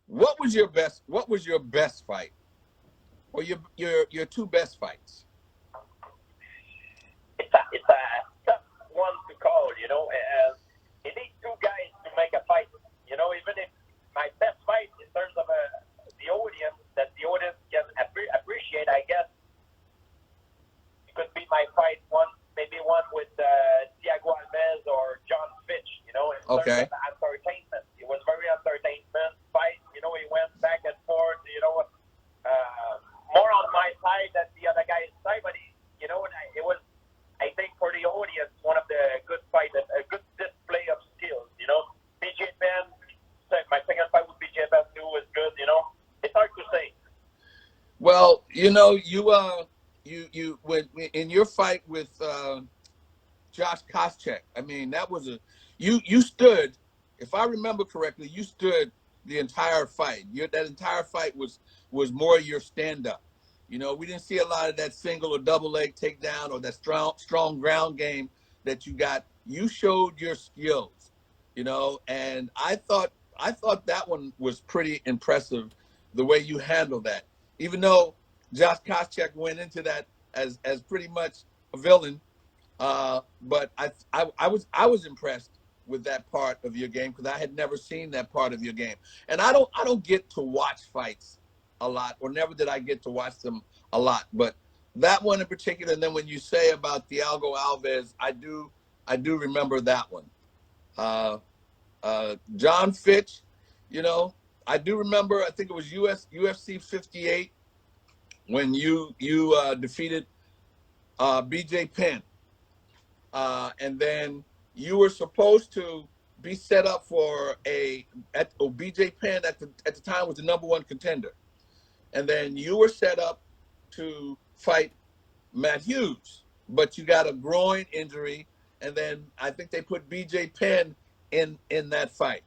What was your best fight? Or your two best fights? It's a tough one to call. You need two guys to make a fight. Even if my best fight in terms of the audience that the audience can appreciate, I guess it could be my fight one, maybe one with Thiago Alves or John Fitch. In terms of Okay. entertainment, it was very entertainment fight. He went back and forth. More on my side than the other guy's side, but it was, I think, for the audience, one of the good fights, a good display of skills. BJ Penn, my second fight with BJ Penn too was good. It's hard to say. Well, you when in your fight with Josh Koscheck, I mean, that was you stood, if I remember correctly, you stood the entire fight. That entire fight was more your stand up. We didn't see a lot of that single or double leg takedown or that strong ground game that you got. You showed your skills, and I thought that one was pretty impressive, the way you handled that. Even though Josh Koscheck went into that as pretty much a villain, but I was impressed with that part of your game because I had never seen that part of your game, and I don't get to watch fights a lot, or never did I get to watch them a lot, but that one in particular. And then when you say about Thiago Alves, I do remember that one. John Fitch, I do remember. I think it was UFC 58 when you defeated BJ Penn. And then you were supposed to be set up for BJ Penn at the time was the number one contender, and then you were set up to fight Matt Hughes, but you got a groin injury, and then I think they put BJ Penn in that fight,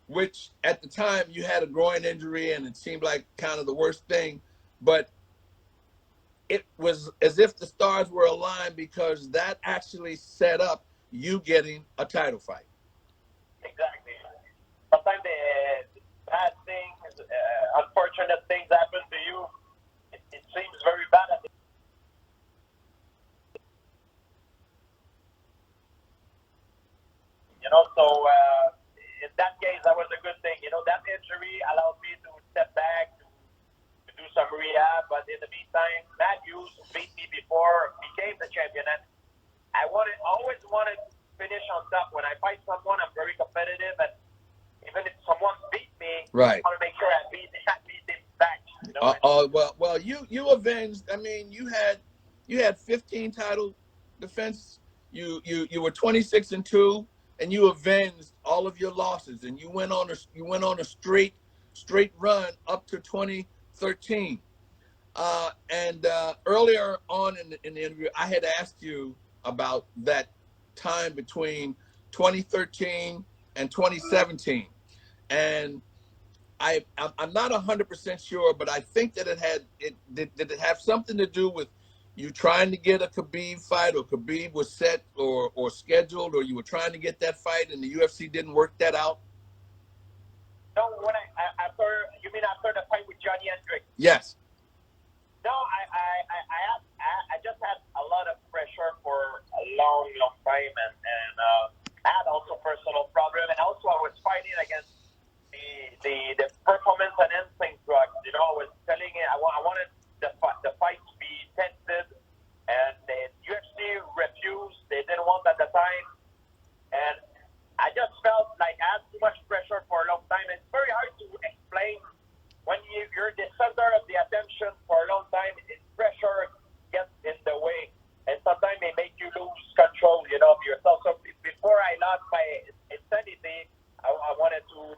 which at the time you had a groin injury, and it seemed like kind of the worst thing, but it was as if the stars were aligned because that actually set up you getting a title fight. Exactly. Sometimes the bad things, unfortunate things happen to you. It seems very bad at the So in that case, that was a good thing. That injury allowed me to step back to do some rehab. But in the meantime, Matt Hughes, who beat me before, became the champion. And always wanted to finish on top. When I fight someone, I'm very competitive, and even if someone beat me, I Right. want to make sure I beat him back. Well, you avenged. I mean, you had 15 title defense. You were 26-2, and you avenged all of your losses, and you went on a straight run up to 2013. And earlier on in the interview, I had asked you about that time between 2013 and 2017, and I'm not 100% sure, but I think that did it have something to do with you trying to get a Khabib fight, or Khabib was set or scheduled, or you were trying to get that fight and the UFC didn't work that out? No, when after you mean after the fight with Johnny Hendricks? Yes. No, I just had a lot of pressure for a long time, and I had also personal problem, and also I was fighting against the performance enhancing drugs. I was telling it I wanted the fight to be tested, and the UFC refused. They didn't want at the time, and I just felt like I had too much pressure for a long time. It's very hard to explain when you're the center of the attention for a long time. Pressure gets in the way, and sometimes it makes you lose control, of yourself. So before I lost my insanity, I wanted to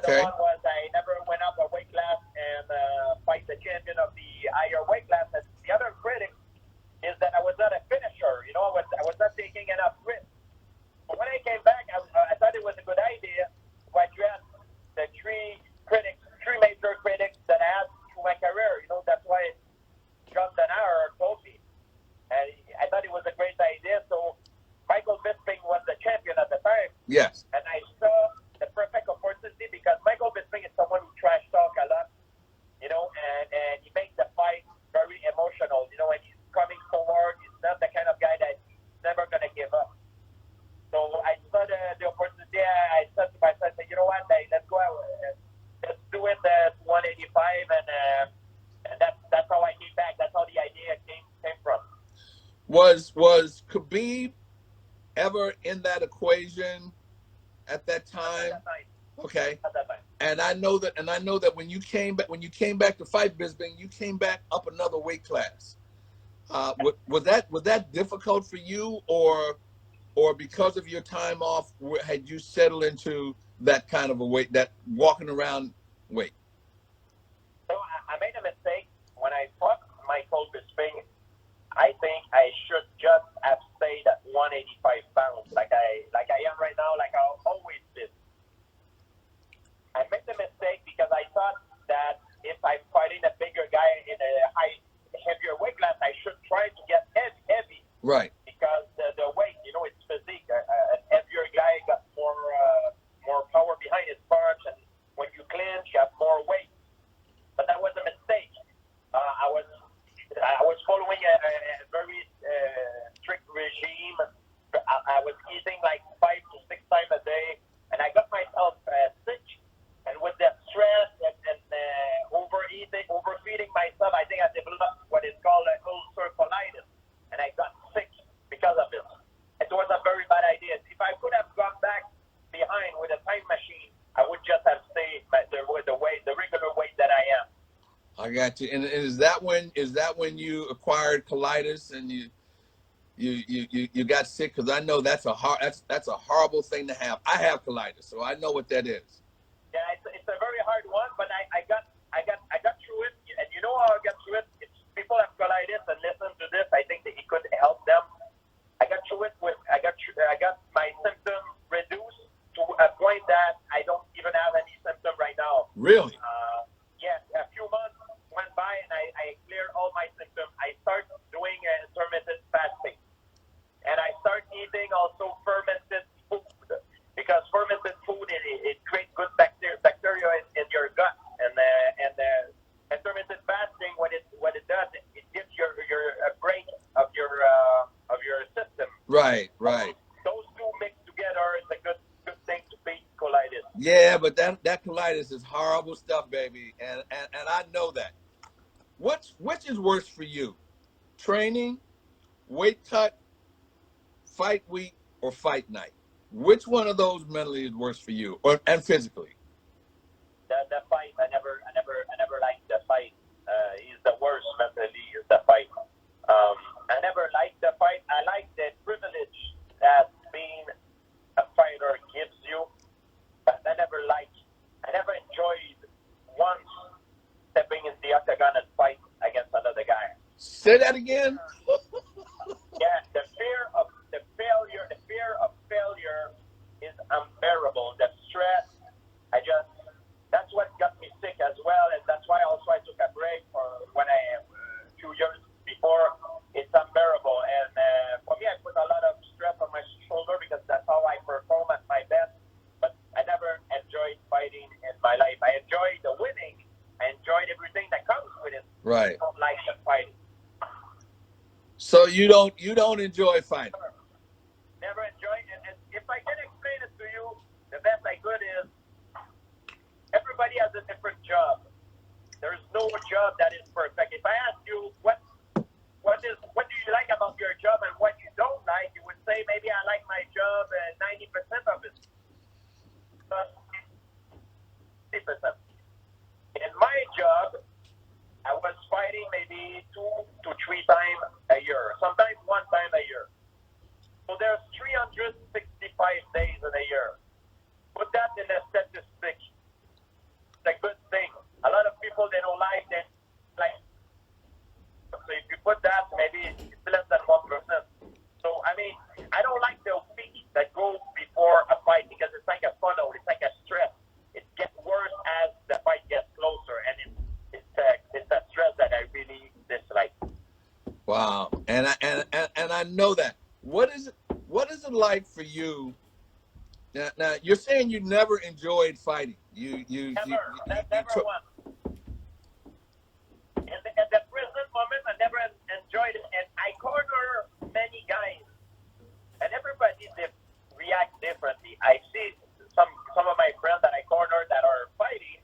other one was I never went up a weight class and fight the champion of the higher weight class. And the other critic is that I was not a finisher. You know, I was not taking enough risks. But when I came back, I thought it was a good idea to address the three major critics that I had through my career. You know, that's why John Danaher told me. And I thought it was a great idea. So Michael Bisping was the champion at the time. Yes. And I saw the perfect opportunity because Michael Bisping is someone who trash talk a lot, you know, and he makes the fight very emotional, you know, and he's coming forward. He's not the kind of guy that's never going to give up. So I saw the opportunity. I said to myself, you know what, let's go out. Let's do it at 185, and that's how I came back. That's how the idea came from. Was Khabib ever in that equation at that time? At that time. Okay. At that time. And I know that when you came back to fight Bisping, you came back up another weight class. Was that difficult for you, or because of your time off, had you settled into that kind of a weight, that walking around weight? So I made a mistake when I fought Michael Bisping. I think I should just have stayed at 185 pounds, like I am right now, like I always did. I made the mistake because I thought that if I'm fighting a bigger guy in a heavier weight class, I should try to get heavy. Right. Because the weight, you know, it's physique. A heavier guy got more power behind his punch, and when you clinch, you have more weight. But that was a mistake. I was following a very strict regime. I was eating like 5 to 6 times a day, and I got myself sick. And with that stress and overfeeding myself, I think I developed what is called ulcer colitis, and I got sick because of it. It was a very bad idea. If I could have gone back behind with a time machine, I would just have stayed the regular weight that I am. I got you. And is that when you acquired colitis and you got sick? Because I know that's a horrible thing to have. I have colitis, so I know what that is. Yeah, it's a very hard one, but I got through it. And you know how I got through it? If people have colitis and listen to this, I think that it could help them. I got through it I got my symptoms reduced to a point that I don't even have any symptom right now. Really? Yeah, a few months went by and I cleared all my symptoms. I started doing intermittent fasting. And I started eating also fermented food, because fermented food, it creates good bacteria in your gut. And intermittent fasting, what it does, it gives your a break of your system. Right. Those two mixed together is a good thing to beat colitis. Yeah, but that colitis is horrible stuff, baby, and I know that. Which is worse for you? Training, weight cut, fight week, or fight night? Which one of those mentally is worse for you, and physically? The fight, I never liked the fight. Is the worst mentally is the fight. I never liked the fight. I like the privilege that being a fighter gives you, but I never enjoyed once stepping in the octagon and fight against another guy. Say that again. Yeah, the fear of failure is unbearable. The stress, that's what got me sick as well, and that's why also I took a break for when a few years before. It's unbearable, and for me, I put a lot of stress on my shoulder because that's how I perform at my best. But I never enjoyed fighting in my life. I enjoyed the winning. I enjoyed everything that comes with it. Right. I don't like the fighting. So you don't enjoy fighting? Never enjoyed it. And if I can explain it to you, the best I could is everybody has a different job. There is no job that is perfect. If I ask you what do you like about your job and what you don't like, you would say maybe I like my job 90% of it. But 50%. In my job, I was fighting maybe 2 to 3 times a year, sometimes 1 time a year. So there's 365 days in a year. Put that in a statistic. Wow. And I know that. What is it like for you? Now you're saying you never enjoyed fighting. Never once. At the present moment, I never enjoyed it, and I corner many guys, and everybody react differently. I see some of my friends that I corner that are fighting,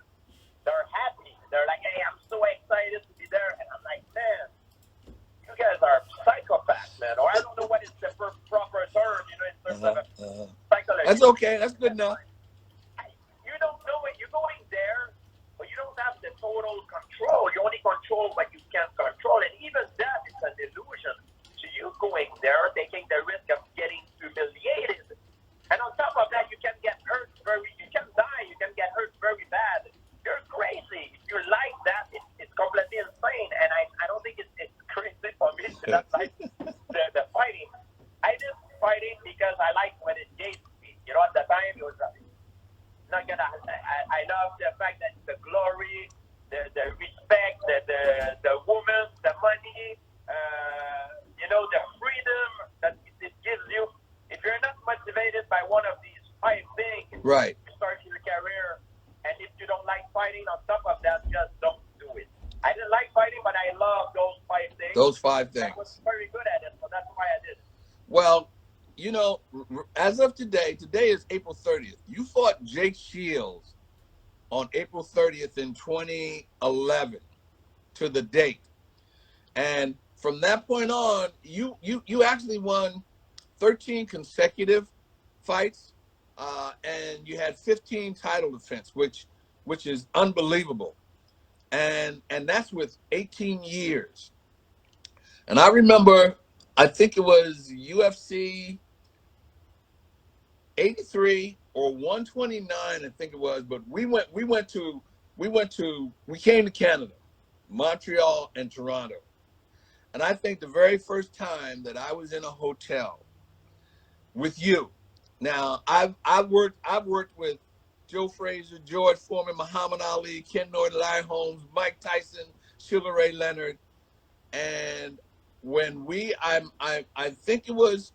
they're happy. They're like, hey, I'm so excited to be there, and I'm like, man, you guys are psychopaths, man, or I don't know what is the proper term, in terms of psychology. That's okay. That's good enough. You don't know it. You're going there, but you don't have the total control. You only control what you can control, and even that is an illusion. So you going there, taking the risk of getting humiliated, and on top of that, you can get hurt you can die. You can get hurt very bad. You're crazy. If you like that, it's completely insane, and I don't think it's crazy for me to not like the fighting. I did fighting because I liked what it gave me. At the time, it was not gonna. I love the fact that the glory, the respect, the woman, the money, the freedom that it gives you. If you're not motivated by one of these 5 things, right, you start your career, and if you don't like fighting, on top of that, just don't do it. I didn't like fighting, but I love those 5 things. Those 5 things. I was very good at it, so that's why I did it. Well, as of today is April 30th. You fought Jake Shields on April 30th in 2011 to the date. And from that point on, you actually won 13 consecutive fights, and you had 15 title defense, which is unbelievable. And that's with 18 years. And I remember, I think it was UFC 83 or 129, I think it was, but we came to Canada, Montreal and Toronto. And I think the very first time that I was in a hotel with you. Now, I've worked with Joe Frazier, George Foreman, Muhammad Ali, Ken Norton, Larry Holmes, Mike Tyson, Sugar Ray Leonard, and when I think it was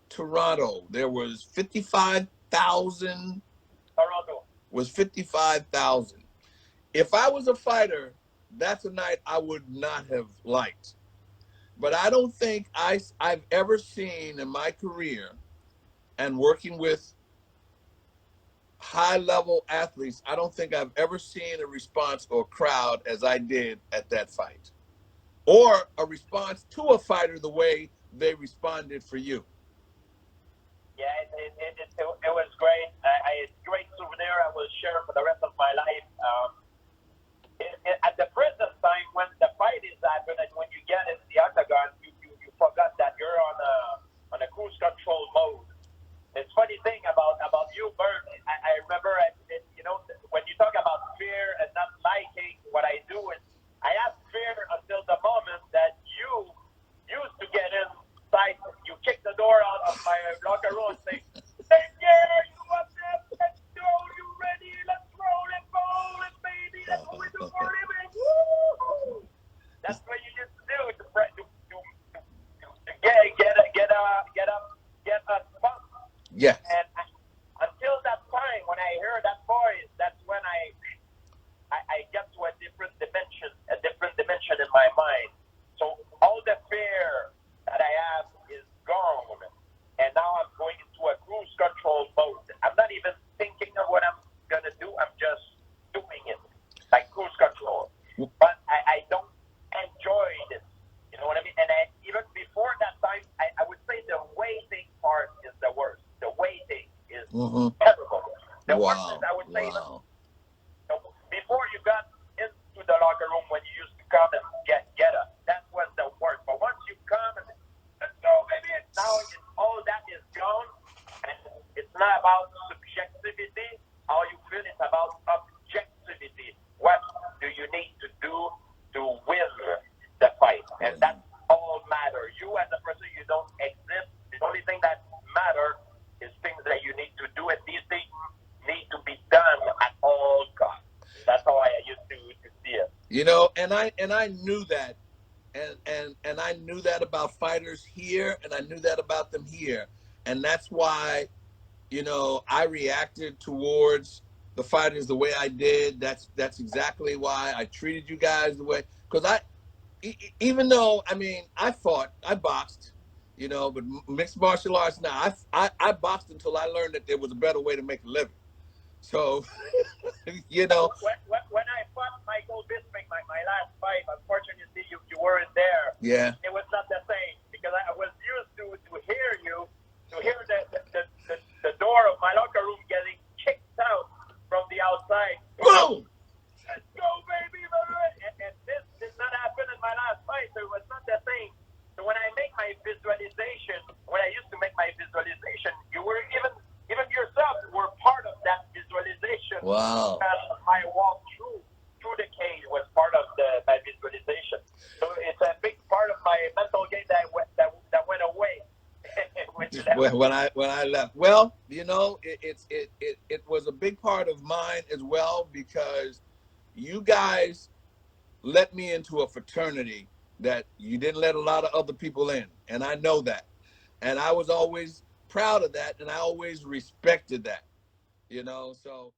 Toronto, there was 55,000. Toronto was 55,000. If I was a fighter, that's a night I would not have liked. But I don't think I've ever seen in my career and working with high-level athletes, I don't think I've ever seen a response or crowd as I did at that fight, or a response to a fighter the way they responded for you. Yeah, it was great. It's a great souvenir I will share for the rest of my life. At the present time, when the fight is happening, and when you get in the octagon, you forgot that you're on a cruise control mode. It's funny thing about you, Bert. I remember, when you talk about fear and not liking what I do, I have fear until the moment that you used to get inside. You kick the door out of my locker room and say, "St-Pierre, you up there? Let's go. You ready? Let's roll it, baby. That's what we do for a living. Woo!" That's what you used to do to get us pumped. Yes. And until that time, when I hear that voice, that's when I get to a different dimension in my mind. So all the fear that I have is gone, and now I'm going into a cruise control mode. I'm not even thinking of what I'm gonna do. I'm just doing it, like cruise control. But I don't enjoy this. You know what I mean? And even before that time, I would say the waiting part is the worst. The waiting is terrible. The worst is, I would say, before you got into the locker room, when you used to come and get us, that was the worst. But once you come and let's go, baby, now all that is gone, and it's not about subjectivity. How you feel is about objectivity. What do you need to do to win the fight? And that's all matter. You as a person, you don't exist. The only thing that matter is things that you need to do, and these things need to be done at all costs. That's how I used to see it. And I knew that and I knew that about fighters here, and I knew that about them here, and that's why, you know, I reacted towards the fighters the way I did. That's exactly why I treated you guys the way, because even though, I mean, I boxed, you know, but mixed martial arts now, I boxed until I learned that there was a better way to make a living. So, you know, when I fought Michael Bisping, my last fight, unfortunately you weren't there. yeah. It was not the same because I was used to hear you, to hear the door of my locker room getting kicked out from the outside. Boom! Let's go, baby! And this did not happen in my last fight, so it was not the same. So when I make my visualization, when I used to make my visualization, you were even yourself were part of that visualization. Wow. My walk through the cage was part of my visualization. So it's a big part of my mental game that went away. When I left, well, you know, it was a big part of mine as well, because you guys let me into a fraternity that you didn't let a lot of other people in, and I know that, and I was always proud of that, and I always respected that, you know. So